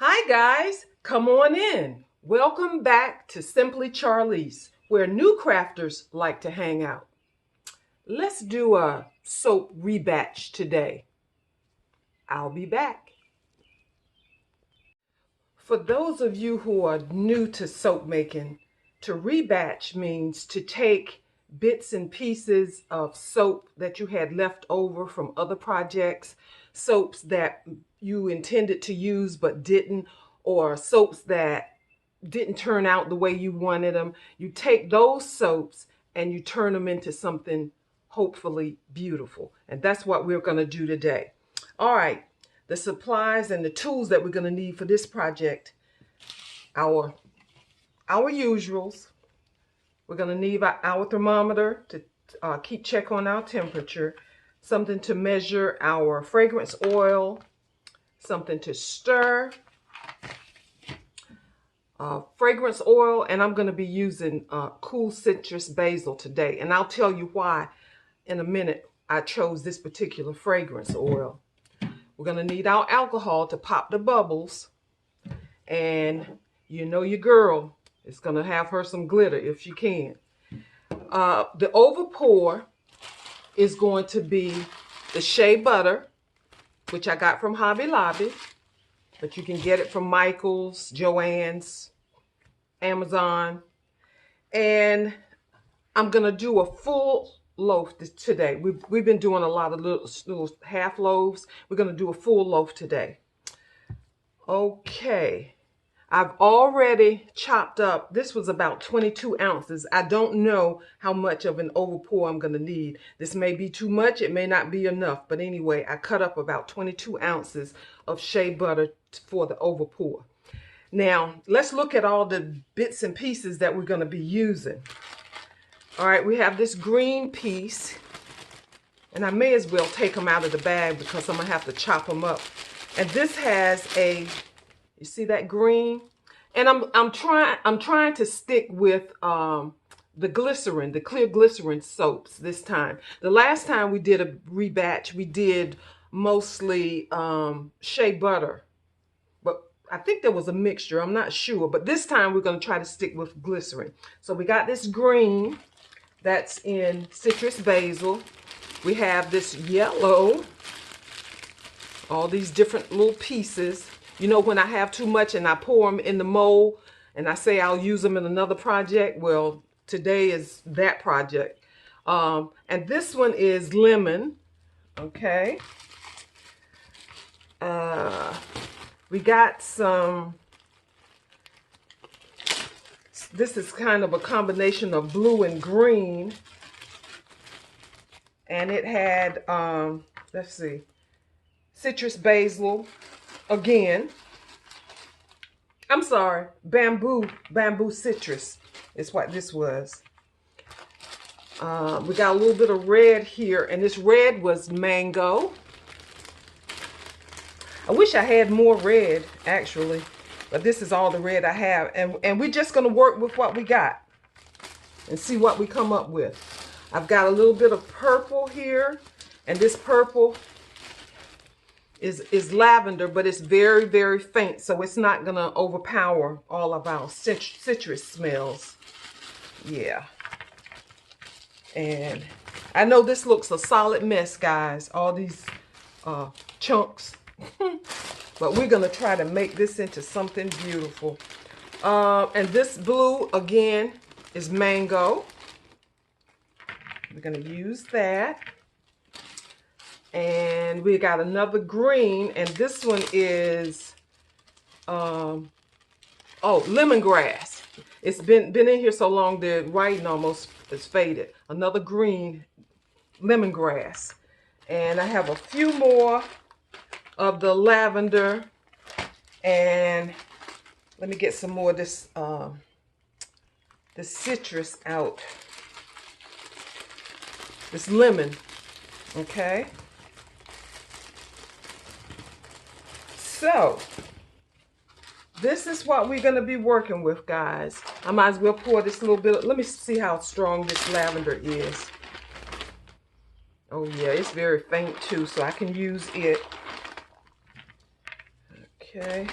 Hi guys, come on in. Welcome back to Simply Charlease, where new crafters like to hang out. Let's do a soap rebatch today. I'll be back. For those of you who are new to soap making, to rebatch means to take bits and pieces of soap that you had left over from other projects, soaps that you intended to use but didn't, or soaps that didn't turn out the way you wanted them. You take those soaps and you turn them into something hopefully beautiful. And that's what we're going to do today. All right, the supplies and the tools that we're going to need for this project, our usuals. We're going to need our thermometer to keep check on our temperature, something to measure our fragrance oil, something to stir, fragrance oil, and I'm going to be using cool citrus basil today. And I'll tell you why in a minute I chose this particular fragrance oil. We're going to need our alcohol to pop the bubbles. And you know your girl is going to have her some glitter if she can. The over pour is going to be the shea butter, which I got from Hobby Lobby. But you can get it from Michael's, Joann's, Amazon. And I'm going to do a full loaf today. We've been doing a lot of little half loaves. We're going to do a full loaf today. Okay. I've already chopped up. This was about 22 ounces. I don't know how much of an overpour I'm going to need. This may be too much. It may not be enough. But anyway, I cut up about 22 ounces of shea butter for the overpour. Now, let's look at all the bits and pieces that we're going to be using. All right, we have this green piece. And I may as well take them out of the bag because I'm going to have to chop them up. And this has a... You see that green? And I'm trying to stick with the glycerin, the clear glycerin soaps this time. The last time we did a rebatch, we did mostly shea butter. But I think there was a mixture. I'm not sure. But this time we're going to try to stick with glycerin. So we got this green that's in citrus basil. We have this yellow. All these different little pieces. You know, when I have too much and I pour them in the mold and I say I'll use them in another project, well, today is that project. And this one is lemon, okay? We got some, this is kind of a combination of blue and green. And it had, let's see, citrus basil. Again, I'm sorry, bamboo citrus is what this was. We got a little bit of red here, and this red was mango. I wish I had more red, actually, but this is all the red I have. And we're just going to work with what we got and see what we come up with. I've got a little bit of purple here, and this purple is lavender, but it's very, very faint, so it's not going to overpower all of our citrus smells. Yeah. And I know this looks a solid mess, guys, all these chunks. But we're going to try to make this into something beautiful. And this blue, again, is mango. We're going to use that. And we got another green, and this one is, lemongrass. It's been in here so long the writing almost is faded. Another green lemongrass. And I have a few more of the lavender. And let me get some more of this, this citrus out. This lemon, okay? So, this is what we're going to be working with, guys. I might as well pour this little bit. Let me see how strong this lavender is. Oh, yeah, it's very faint, too, so I can use it. Okay.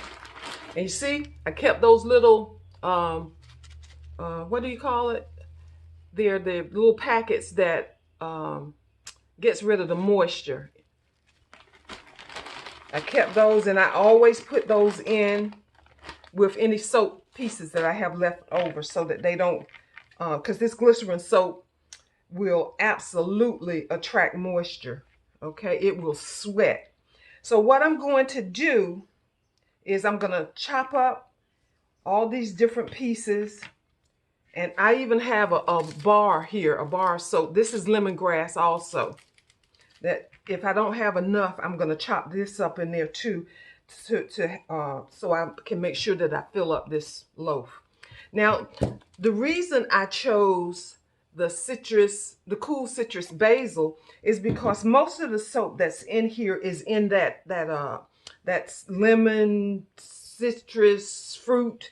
And you see, I kept those little, what do you call it? They're the little packets that gets rid of the moisture. I kept those, and I always put those in with any soap pieces that I have left over so that they don't, because this glycerin soap will absolutely attract moisture. Okay, it will sweat. So what I'm going to do is I'm going to chop up all these different pieces. And I even have a bar here, a bar of soap. This is lemongrass also. That if I don't have enough, I'm going to chop this up in there too, so I can make sure that I fill up this loaf. Now, the reason I chose the cool citrus basil is because most of the soap that's in here is in that's lemon, citrus, fruit.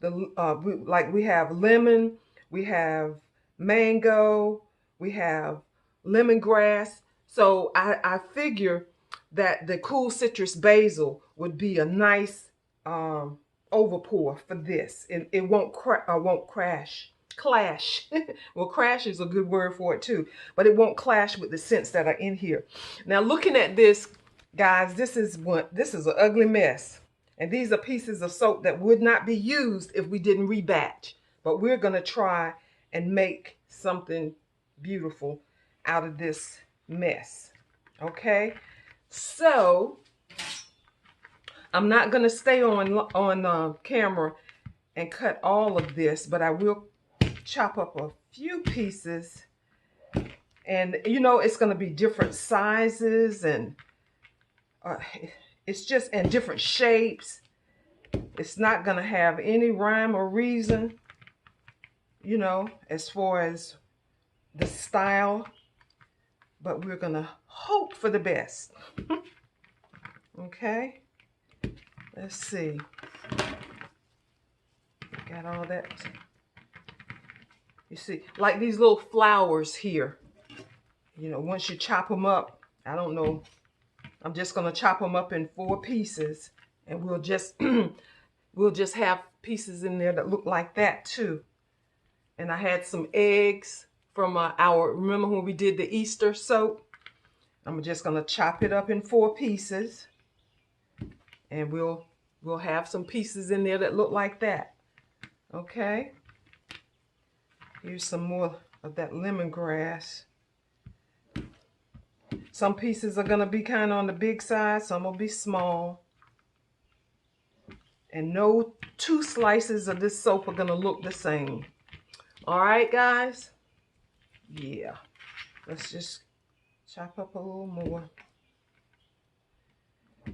We have lemon, we have mango, we have lemongrass. So I figure that the cool citrus basil would be a nice overpour for this. It won't clash. Well, crash is a good word for it too, but it won't clash with the scents that are in here. Now, looking at this, guys, this is an ugly mess. And these are pieces of soap that would not be used if we didn't rebatch. But we're going to try and make something beautiful out of this mess. Okay? So, I'm not going to stay on camera and cut all of this, but I will chop up a few pieces. And, you know, it's going to be different sizes, and it's just in different shapes. It's not going to have any rhyme or reason, you know, as far as the style. But we're going to hope for the best. Okay. Let's see. Got all that. You see, like these little flowers here. You know, once you chop them up, I don't know. I'm just going to chop them up in 4 pieces. And we'll just have pieces in there that look like that too. And I had some eggs from remember when we did the Easter soap? I'm just going to chop it up in 4 pieces. And we'll have some pieces in there that look like that. Okay. Here's some more of that lemongrass. Some pieces are going to be kind of on the big side. Some will be small. And no 2 slices of this soap are going to look the same. All right, guys? Yeah. Let's just chop up a little more.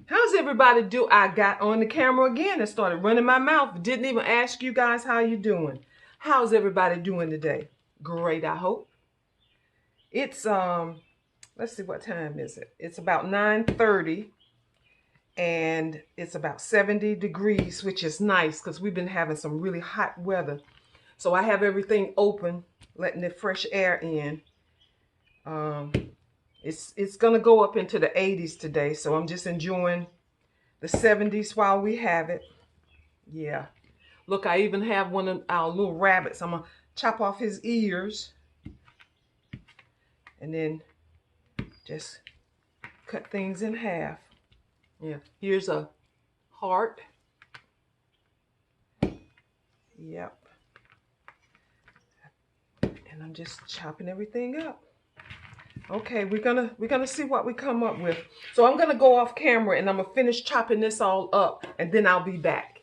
How's everybody do? I got on the camera again and started running my mouth. Didn't even ask you guys how you doing. How's everybody doing today? Great, I hope. It's, let's see, what time is it? It's about 9:30. And it's about 70 degrees, which is nice because we've been having some really hot weather. So I have everything open, letting the fresh air in. It's going to go up into the 80s today, so I'm just enjoying the 70s while we have it. Yeah. Look, I even have one of our little rabbits. I'm going to chop off his ears and then just cut things in half. Yeah, here's a heart. Yep. And I'm just chopping everything up. Okay, we're gonna see what we come up with. So I'm gonna go off camera and I'm gonna finish chopping this all up, and then I'll be back.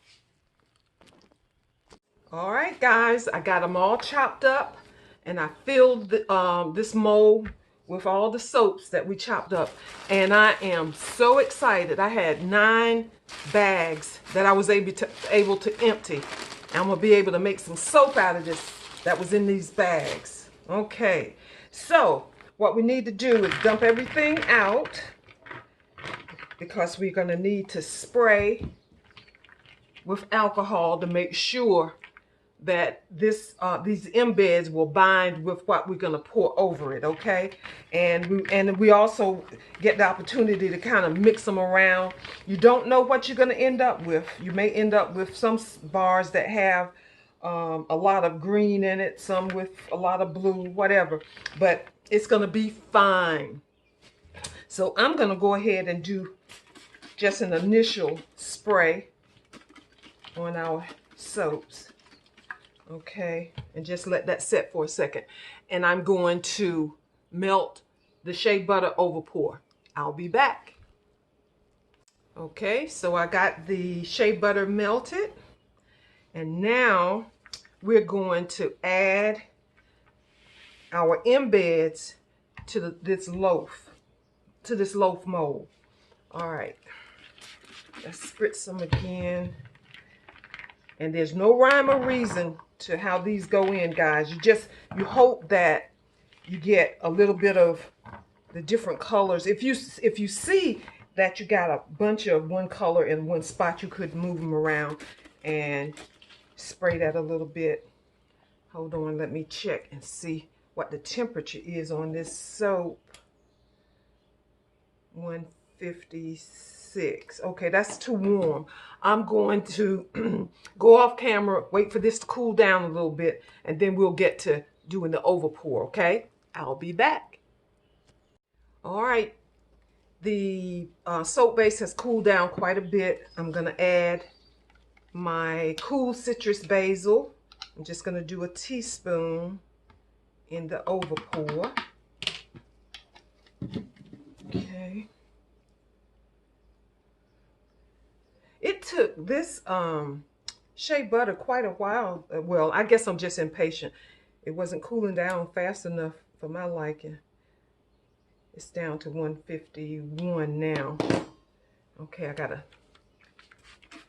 All right, guys, I got them all chopped up, and I filled this mold with all the soaps that we chopped up. And I am so excited. I had 9 bags that I was able to empty. I'm gonna be able to make some soap out of this that was in these bags. Okay, so what we need to do is dump everything out, because we're gonna need to spray with alcohol to make sure that these embeds will bind with what we're going to pour over it, okay? And we also get the opportunity to kind of mix them around. You don't know what you're going to end up with. You may end up with some bars that have a lot of green in it, some with a lot of blue, whatever, but it's going to be fine. So I'm going to go ahead and do just an initial spray on our soaps. Okay, and just let that set for a second. And I'm going to melt the shea butter over pour. I'll be back. Okay, so I got the shea butter melted. And now we're going to add our embeds to this loaf mold. All right, let's spritz them again. And there's no rhyme or reason to how these go in, guys. You hope that you get a little bit of the different colors. If you see that you got a bunch of one color in one spot, you could move them around and spray that a little bit. Hold on, let me check and see what the temperature is on this soap. 156. Okay, that's too warm. I'm going to go off camera, wait for this to cool down a little bit, and then we'll get to doing the over pour, okay? I'll be back. All right, the soap base has cooled down quite a bit. I'm going to add my cool citrus basil. I'm just going to do a teaspoon in the over pour. Okay. It took this shea butter quite a while. Well, I guess I'm just impatient. It wasn't cooling down fast enough for my liking. It's down to 151 now. Okay, I gotta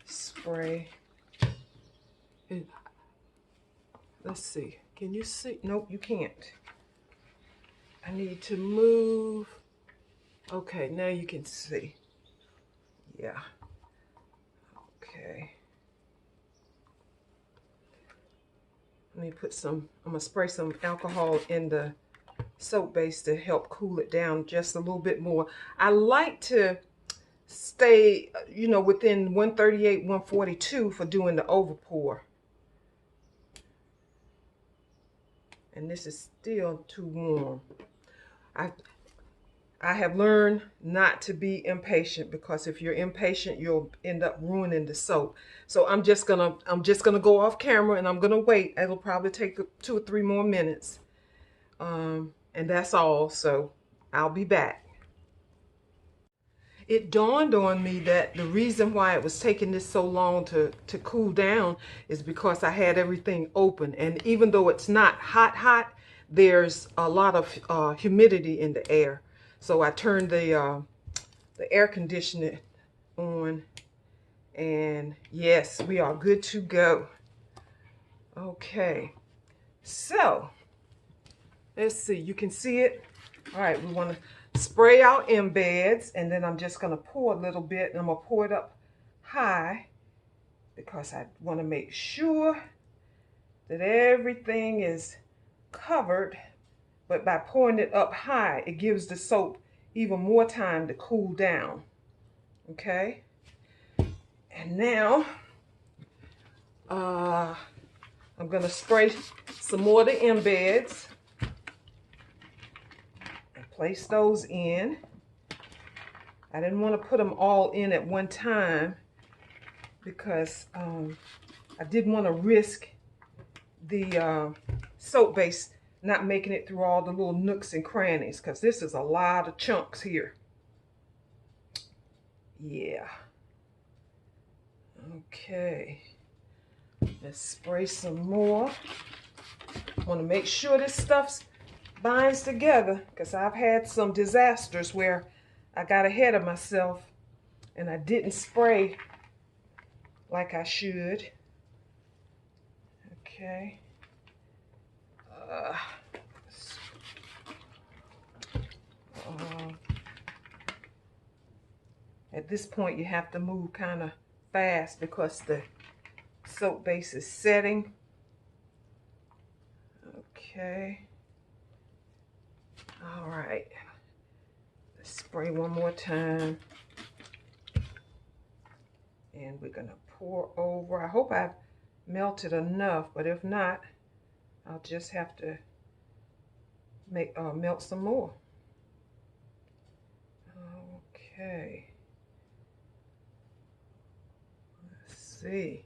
spray. Let's see. Can you see? Nope, you can't. I need to move. Okay, now you can see. Yeah. Okay. Let me put some, I'm gonna spray some alcohol in the soap base to help cool it down just a little bit more. I like to stay, you know, within 138, 142 for doing the over pour. And this is still too warm. I have learned not to be impatient, because if you're impatient, you'll end up ruining the soap. So I'm just gonna go off camera and I'm gonna wait. It'll probably take 2 or 3 more minutes. And that's all. So I'll be back. It dawned on me that the reason why it was taking this so long to cool down is because I had everything open. And even though it's not hot, there's a lot of humidity in the air. So I turned the air conditioner on, and yes, we are good to go. Okay, so let's see. You can see it. All right, we want to spray our embeds, and then I'm just going to pour a little bit, and I'm going to pour it up high because I want to make sure that everything is covered. But by pouring it up high, it gives the soap even more time to cool down. Okay? And now, I'm going to spray some more of the embeds and place those in. I didn't want to put them all in at one time because I didn't want to risk the soap base not making it through all the little nooks and crannies, because this is a lot of chunks here. Yeah. Okay. Let's spray some more. I want to make sure this stuff binds together, because I've had some disasters where I got ahead of myself and I didn't spray like I should. Okay. At this point, you have to move kind of fast because the soap base is setting. Okay. All right. Let's spray one more time. And we're gonna pour over. I hope I've melted enough, but if not, I'll just have to make melt some more. Okay. Let's see.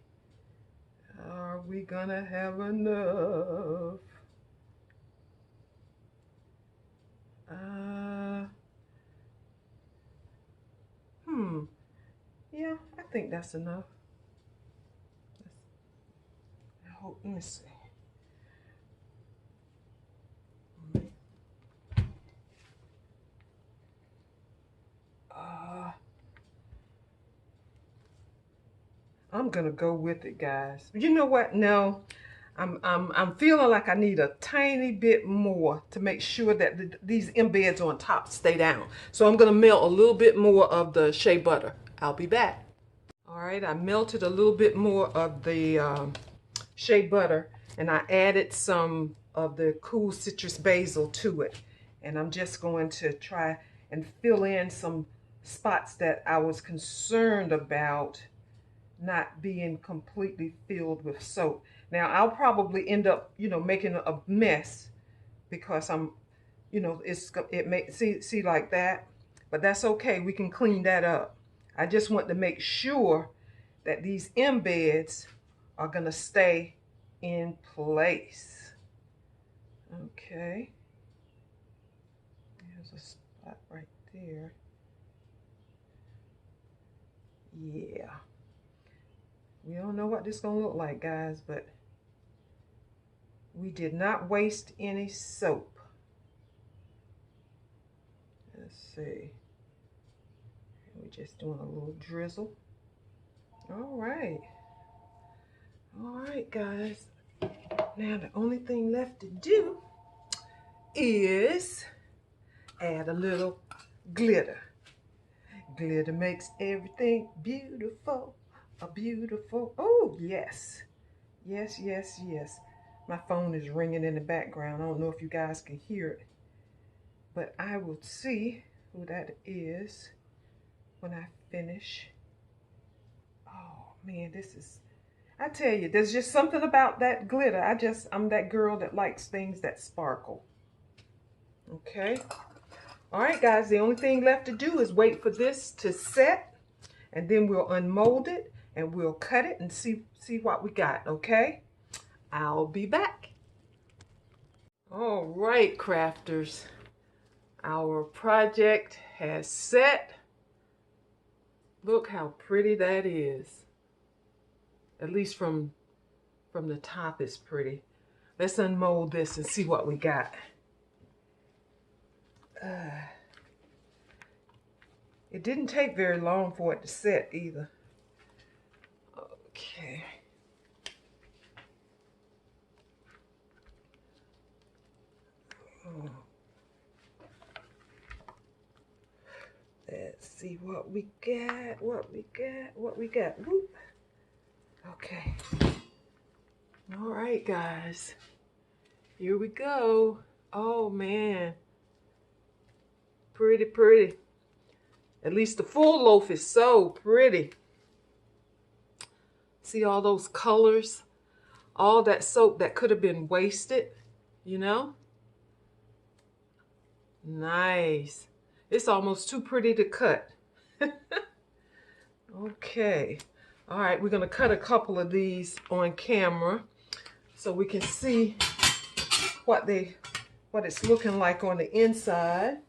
Are we gonna have enough? Yeah, I think that's enough. I hope, let me see. I'm gonna go with it, guys. You know what? No, I'm feeling like I need a tiny bit more to make sure that these embeds on top stay down. So I'm gonna melt a little bit more of the shea butter. I'll be back. All right, I melted a little bit more of the shea butter, and I added some of the cool citrus basil to it. And I'm just going to try and fill in some spots that I was concerned about not being completely filled with soap. Now I'll probably end up, making a mess because I'm, it may see like that, but that's okay. We can clean that up. I just want to make sure that these embeds are gonna stay in place. Okay. There's a spot right there. Yeah. We don't know what this is gonna look like, guys, but we did not waste any soap. Let's see. We're just doing a little drizzle. All right. All right, guys. Now the only thing left to do is add a little glitter. Glitter makes everything beautiful. Oh, yes. Yes, yes, yes. My phone is ringing in the background. I don't know if you guys can hear it, but I will see who that is when I finish. Oh man, I tell you, there's just something about that glitter. I'm that girl that likes things that sparkle. Okay. All right, guys, the only thing left to do is wait for this to set, and then we'll unmold it and we'll cut it and see what we got, okay? I'll be back. All right, crafters. Our project has set. Look how pretty that is. At least from the top, it's pretty. Let's unmold this and see what we got. It didn't take very long for it to set either. Okay. Oh. Let's see what we got, what we got. Whoop. Okay. All right, guys. Here we go. Oh, man. Pretty, pretty. At least the full loaf is so pretty. See all those colors? All that soap that could have been wasted, you know? Nice. It's almost too pretty to cut. Okay. All right, we're gonna cut a couple of these on camera so we can see what it's looking like on the inside.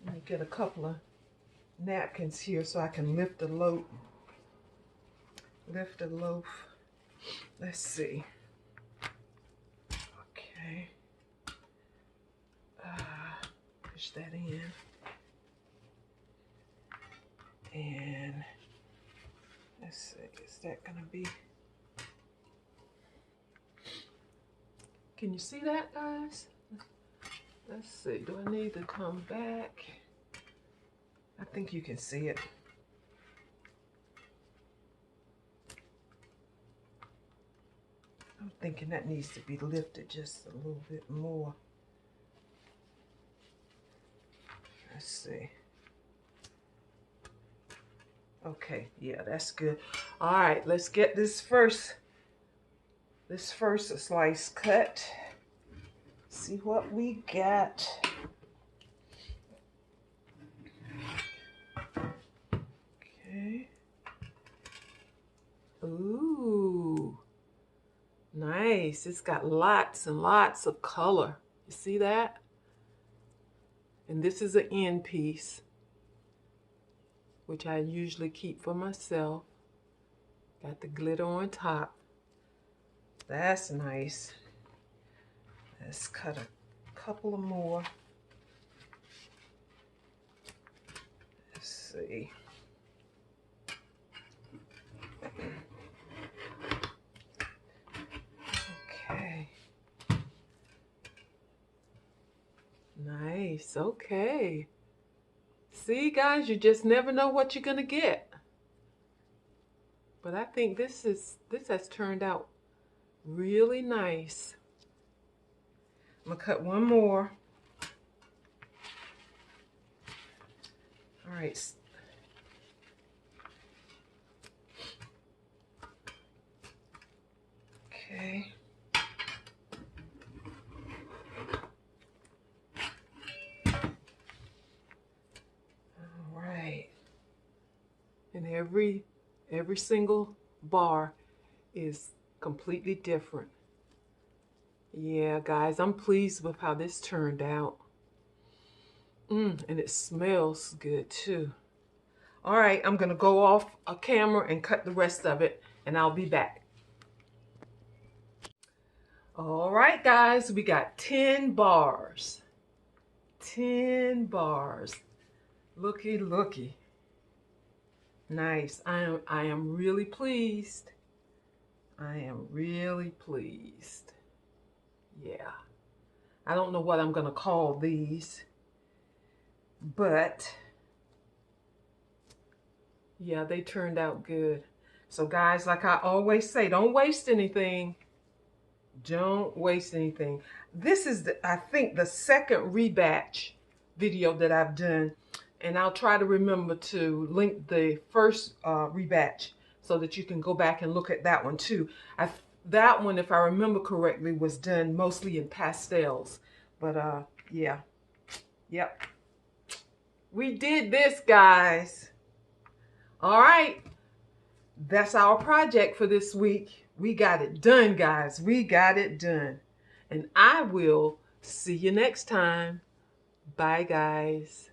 Let me get a couple of napkins here so I can lift the loaf. Let's see. Okay. Push that in. And let's see, is that gonna be? Can you see that, guys? Let's see, do I need to come back? I think you can see it. I'm thinking that needs to be lifted just a little bit more. Let's see. Okay, yeah, that's good. All right, let's get this first slice cut. See what we got. Okay. Ooh, nice. It's got lots and lots of color. You see that? And this is an end piece, which I usually keep for myself. Got the glitter on top. That's nice. Let's cut a couple of more. Let's see. Okay. Nice. Okay. See, guys, you just never know what you're gonna get. But I think this has turned out really nice. I'm gonna cut one more. All right. Okay. All right. And every single bar is completely different. Yeah, guys, I'm pleased with how this turned out. And it smells good too. All right, I'm gonna go off a camera and cut the rest of it, and I'll be back. All right, guys, we got 10 bars. 10 bars. Looky, looky. Nice. I am really pleased. I am really pleased. Yeah. I don't know what I'm gonna call these, but yeah, they turned out good. So guys, like I always say, don't waste anything. Don't waste anything. This is, I think, the second rebatch video that I've done. And I'll try to remember to link the first rebatch so that you can go back and look at that one too. That one, if I remember correctly, was done mostly in pastels. But yeah. Yep. We did this, guys. All right. That's our project for this week. We got it done, guys. We got it done. And I will see you next time. Bye, guys.